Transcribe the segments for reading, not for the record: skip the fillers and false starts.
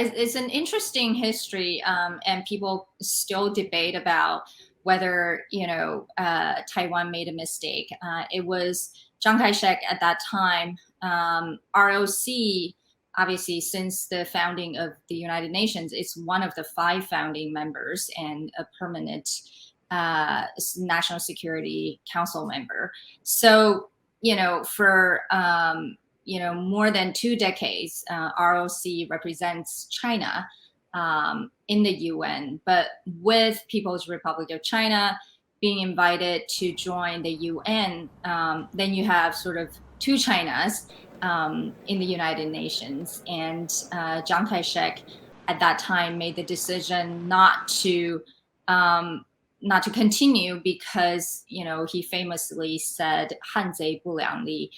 it's an interesting history, and people still debate about whether Taiwan made a mistake. It was Chiang Kai-shek at that time. ROC, obviously, since the founding of the United Nations, it's one of the 5 founding members and a permanent National Security Council member. So, for more than 2 decades, ROC represents China in the UN, but with People's Republic of China being invited to join the UN, then you have sort of 2 Chinas in the United Nations. And Chiang Kai-shek at that time made the decision not to continue because, he famously said, "Han zei bu liang li,"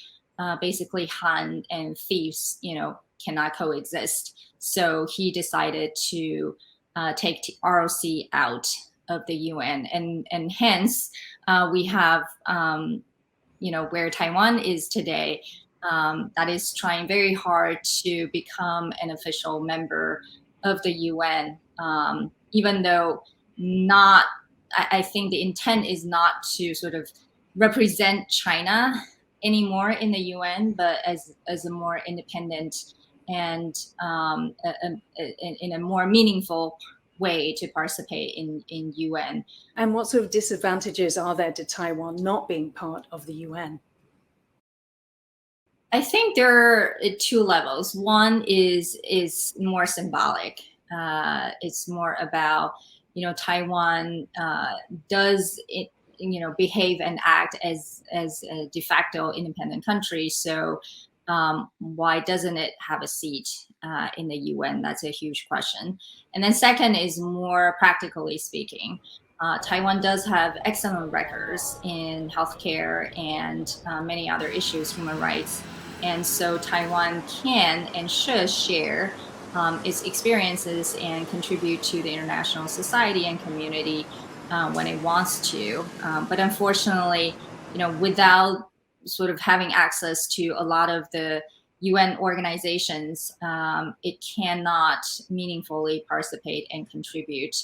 basically Han and thieves, cannot coexist. So he decided to take ROC out of the UN, and hence we have, where Taiwan is today. That is trying very hard to become an official member of the UN, even though I think the intent is not to sort of represent China anymore in the UN, but as a more independent and in a more meaningful way to participate in UN. And what sort of disadvantages are there to Taiwan not being part of the UN? I think there are 2 levels. One is more symbolic. It's more about, Taiwan does it, behave and act as a de facto independent country. So why doesn't it have a seat in the UN? That's a huge question. And then second is more practically speaking. Taiwan does have excellent records in healthcare and many other issues, human rights. And so Taiwan can and should share its experiences and contribute to the international society and community when it wants to. But unfortunately, without sort of having access to a lot of the UN organizations, it cannot meaningfully participate and contribute